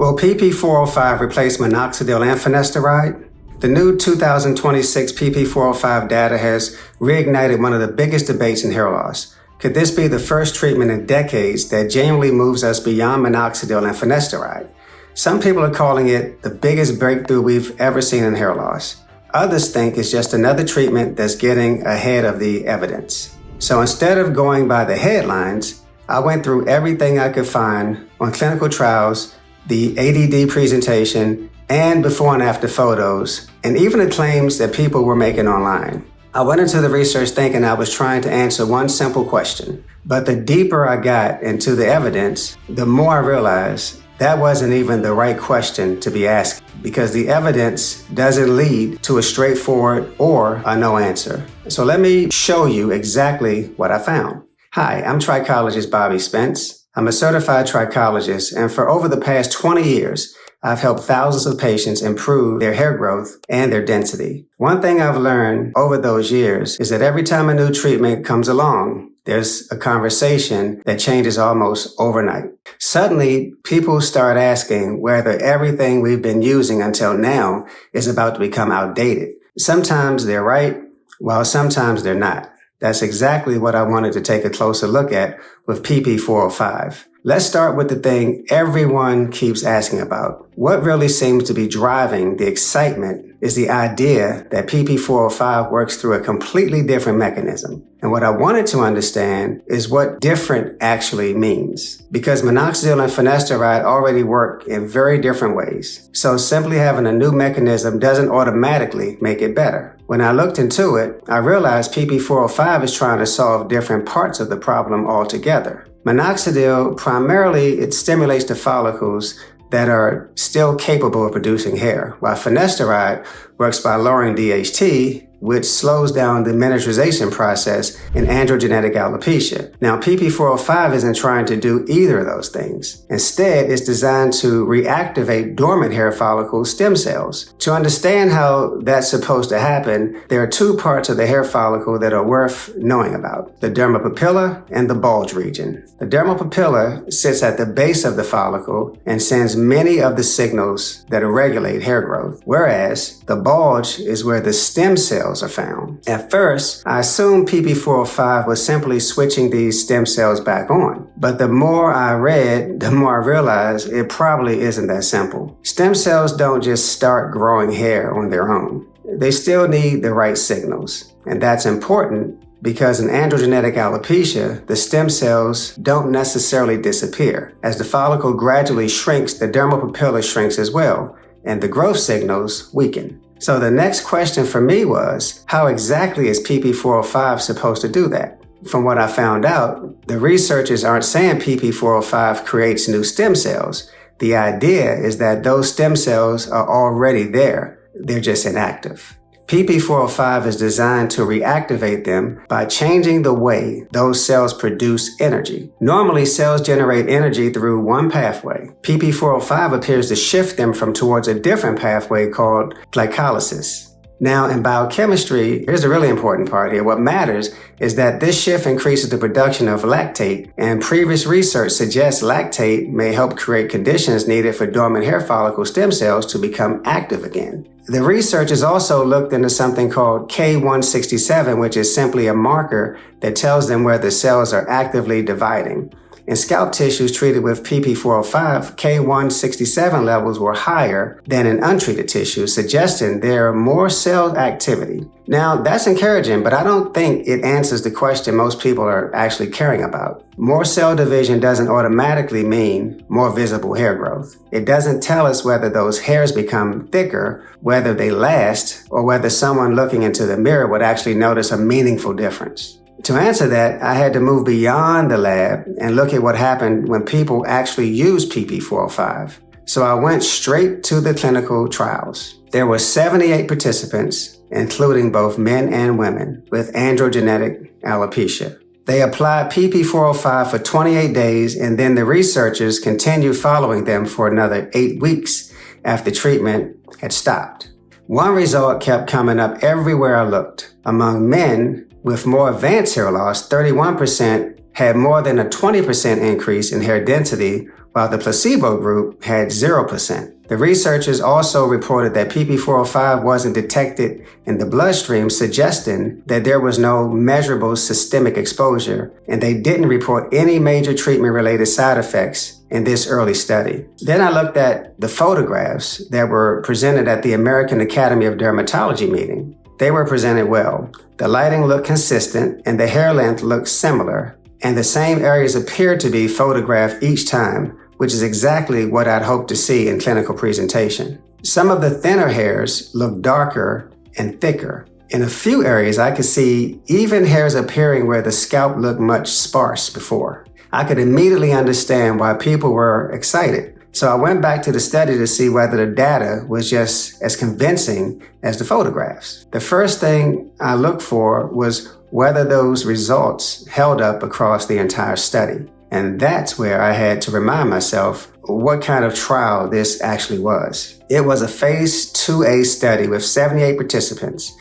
Will PP405 replace Minoxidil and Finasteride? The new 2026 PP405 data has reignited one of the biggest debates in hair loss. Could this be the first treatment in decades that genuinely moves us beyond Minoxidil and Finasteride? Some people are calling it the biggest breakthrough we've ever seen in hair loss. Others think it's just another treatment that's getting ahead of the evidence. So instead of going by the headlines, I went through everything I could find on clinical trials, the ADD presentation, and before and after photos, and even the claims that people were making online. I went into the research thinking I was trying to answer one simple question, but the deeper I got into the evidence, the more I realized that wasn't even the right question to be asked, because the evidence doesn't lead to a straightforward or a no answer. So let me show you exactly what I found. Hi, I'm trichologist Bobby Spence. I'm a certified trichologist, and for over the past 20 years, I've helped thousands of patients improve their hair growth and their density. One thing I've learned over those years is that every time a new treatment comes along, there's a conversation that changes almost overnight. Suddenly, people start asking whether everything we've been using until now is about to become outdated. Sometimes they're right, while sometimes they're not. That's exactly what I wanted to take a closer look at with PP405. Let's start with the thing everyone keeps asking about. What really seems to be driving the excitement is the idea that PP405 works through a completely different mechanism. And what I wanted to understand is what different actually means. Because Minoxidil and Finasteride already work in very different ways. So simply having a new mechanism doesn't automatically make it better. When I looked into it, I realized PP405 is trying to solve different parts of the problem altogether. Minoxidil, primarily, it stimulates the follicles that are still capable of producing hair, while Finasteride works by lowering DHT, which slows down the miniaturization process in androgenetic alopecia. Now, PP405 isn't trying to do either of those things. Instead, it's designed to reactivate dormant hair follicle stem cells. To understand how that's supposed to happen, there are two parts of the hair follicle that are worth knowing about: the dermal papilla and the bulge region. The dermal papilla sits at the base of the follicle and sends many of the signals that regulate hair growth, whereas the bulge is where the stem cells are found. At first, I assumed PP405 was simply switching these stem cells back on. But the more I read, the more I realized it probably isn't that simple. Stem cells don't just start growing hair on their own. They still need the right signals. And that's important because in androgenetic alopecia, the stem cells don't necessarily disappear. As the follicle gradually shrinks, the dermal papilla shrinks as well, and the growth signals weaken. So the next question for me was, how exactly is PP405 supposed to do that? From what I found out, the researchers aren't saying PP405 creates new stem cells. The idea is that those stem cells are already there. They're just inactive. PP405 is designed to reactivate them by changing the way those cells produce energy. Normally, cells generate energy through one pathway. PP405 appears to shift them from towards a different pathway called glycolysis. Now, in biochemistry, here's the really important part here. What matters is that this shift increases the production of lactate, and previous research suggests lactate may help create conditions needed for dormant hair follicle stem cells to become active again. The researchers also looked into something called K167, which is simply a marker that tells them where the cells are actively dividing. In scalp tissues treated with PP405, K167 levels were higher than in untreated tissues, suggesting there are more cell activity. Now, that's encouraging, but I don't think it answers the question most people are actually caring about. More cell division doesn't automatically mean more visible hair growth. It doesn't tell us whether those hairs become thicker, whether they last, or whether someone looking into the mirror would actually notice a meaningful difference. To answer that, I had to move beyond the lab and look at what happened when people actually used PP405. So I went straight to the clinical trials. There were 78 participants, including both men and women, with androgenetic alopecia. They applied PP405 for 28 days, and then the researchers continued following them for another 8 weeks after treatment had stopped. One result kept coming up everywhere I looked. Among men with more advanced hair loss, 31% had more than a 20% increase in hair density, while the placebo group had 0%. The researchers also reported that PP405 wasn't detected in the bloodstream, suggesting that there was no measurable systemic exposure, and they didn't report any major treatment-related side effects in this early study. Then I looked at the photographs that were presented at the American Academy of Dermatology meeting. They were presented well. The lighting looked consistent, and the hair length looked similar, and the same areas appeared to be photographed each time, which is exactly what I'd hoped to see in clinical presentation. Some of the thinner hairs look darker and thicker. In a few areas, I could see even hairs appearing where the scalp looked much sparse before. I could immediately understand why people were excited. So I went back to the study to see whether the data was just as convincing as the photographs. The first thing I looked for was whether those results held up across the entire study. And that's where I had to remind myself what kind of trial this actually was. It was a phase 2A study with 78 participants.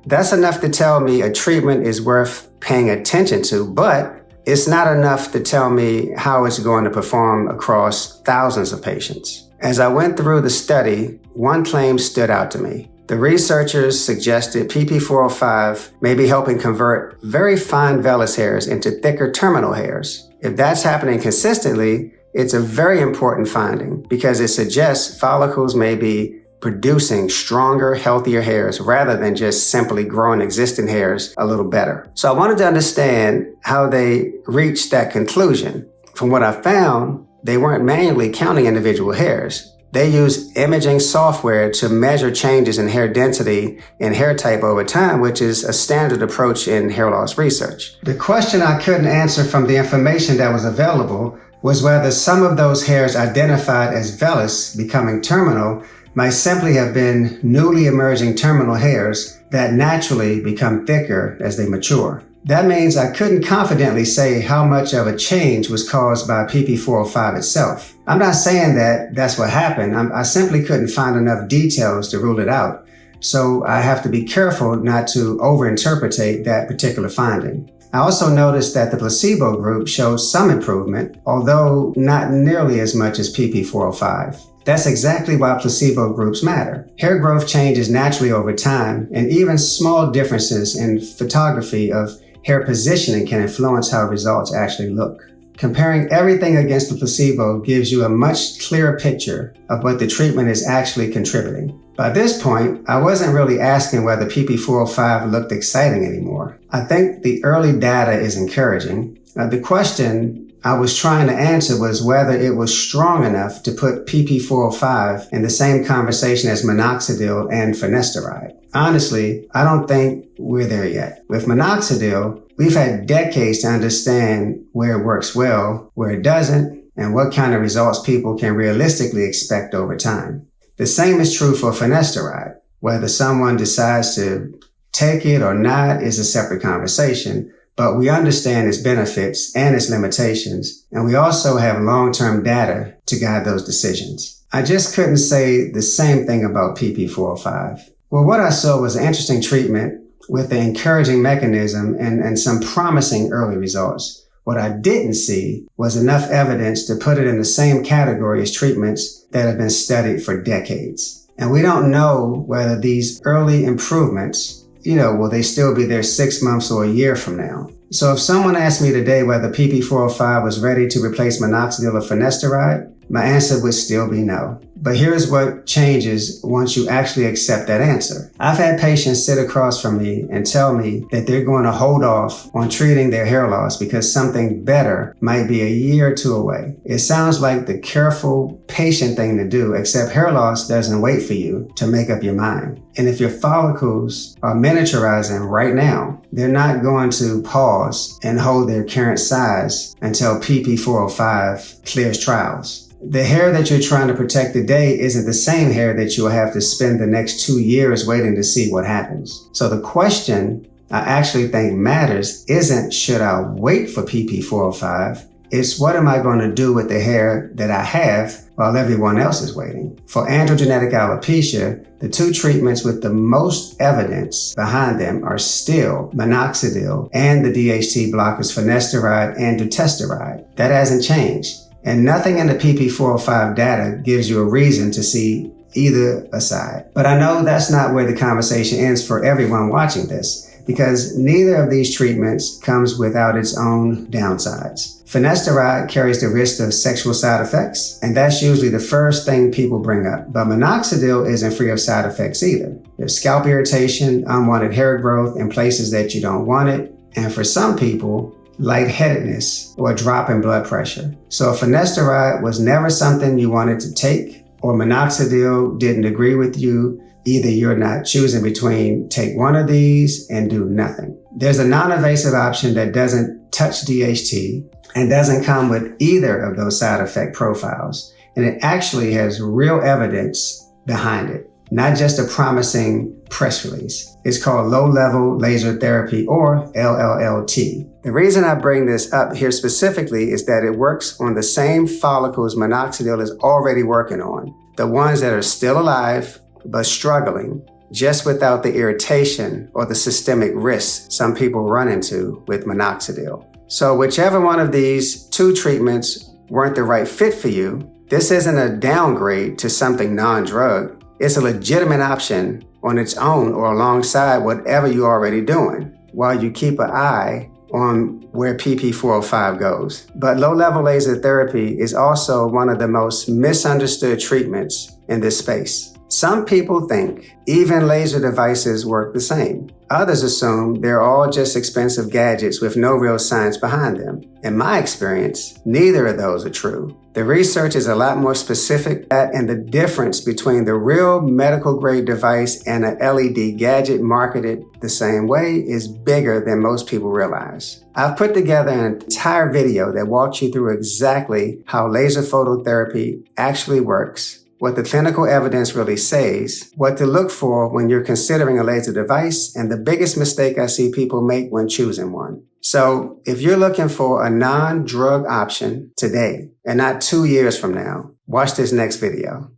That's enough to tell me a treatment is worth paying attention to, but it's not enough to tell me how it's going to perform across thousands of patients. As I went through the study, one claim stood out to me. The researchers suggested PP405 may be helping convert very fine vellus hairs into thicker terminal hairs. If that's happening consistently, it's a very important finding because it suggests follicles may be producing stronger, healthier hairs rather than just simply growing existing hairs a little better. So I wanted to understand how they reached that conclusion. From what I found, they weren't manually counting individual hairs. They used imaging software to measure changes in hair density and hair type over time, which is a standard approach in hair loss research. The question I couldn't answer from the information that was available was whether some of those hairs identified as vellus becoming terminal might simply have been newly emerging terminal hairs that naturally become thicker as they mature. That means I couldn't confidently say how much of a change was caused by PP405 itself. I'm not saying that that's what happened. I simply couldn't find enough details to rule it out. So I have to be careful not to overinterpret that particular finding. I also noticed that the placebo group showed some improvement, although not nearly as much as PP405. That's exactly why placebo groups matter. Hair growth changes naturally over time, and even small differences in photography of hair positioning can influence how results actually look. Comparing everything against the placebo gives you a much clearer picture of what the treatment is actually contributing. By this point, I wasn't really asking whether PP405 looked exciting anymore. I think the early data is encouraging. The question I was trying to answer was whether it was strong enough to put PP405 in the same conversation as Minoxidil and Finasteride. Honestly, I don't think we're there yet. With Minoxidil, we've had decades to understand where it works well, where it doesn't, and what kind of results people can realistically expect over time. The same is true for Finasteride. Whether someone decides to take it or not is a separate conversation, but we understand its benefits and its limitations, and we also have long-term data to guide those decisions. I just couldn't say the same thing about PP405. Well, what I saw was an interesting treatment with an encouraging mechanism and some promising early results. What I didn't see was enough evidence to put it in the same category as treatments that have been studied for decades. And we don't know whether these early improvements, will they still be there 6 months or a year from now? So if someone asked me today whether PP405 was ready to replace Minoxidil or Finasteride, my answer would still be no. But here's what changes once you actually accept that answer. I've had patients sit across from me and tell me that they're going to hold off on treating their hair loss because something better might be a year or two away. It sounds like the careful, patient thing to do, except hair loss doesn't wait for you to make up your mind. And if your follicles are miniaturizing right now, they're not going to pause and hold their current size until PP405 clears trials. The hair that you're trying to protect today isn't the same hair that you'll have to spend the next 2 years waiting to see what happens. So the question I actually think matters isn't should I wait for PP405? It's what am I going to do with the hair that I have while everyone else is waiting? For androgenetic alopecia, the two treatments with the most evidence behind them are still Minoxidil and the DHT blockers Finasteride and Dutasteride. That hasn't changed. And nothing in the PP405 data gives you a reason to see either side. But I know that's not where the conversation ends for everyone watching this, because neither of these treatments comes without its own downsides. Finasteride carries the risk of sexual side effects, and that's usually the first thing people bring up. But minoxidil isn't free of side effects either. There's scalp irritation, unwanted hair growth in places that you don't want it, and for some people, lightheadedness or a drop in blood pressure. So if finasteride was never something you wanted to take, or minoxidil didn't agree with you, either you're not choosing between take one of these and do nothing. There's a non-invasive option that doesn't touch DHT and doesn't come with either of those side effect profiles. And it actually has real evidence behind it, not just a promising press release. It's called low-level laser therapy, or LLLT. The reason I bring this up here specifically is that it works on the same follicles minoxidil is already working on, the ones that are still alive but struggling, just without the irritation or the systemic risks some people run into with minoxidil. So whichever one of these two treatments weren't the right fit for you, this isn't a downgrade to something non-drug. It's a legitimate option on its own or alongside whatever you're already doing, while you keep an eye on where PP405 goes. But low-level laser therapy is also one of the most misunderstood treatments in this space. Some people think even laser devices work the same. Others assume they're all just expensive gadgets with no real science behind them. In my experience, neither of those are true. The research is a lot more specific, and the difference between the real medical grade device and an LED gadget marketed the same way is bigger than most people realize. I've put together an entire video that walks you through exactly how laser phototherapy actually works, what the clinical evidence really says, what to look for when you're considering a laser device, and the biggest mistake I see people make when choosing one. So if you're looking for a non-drug option today and not 2 years from now, watch this next video.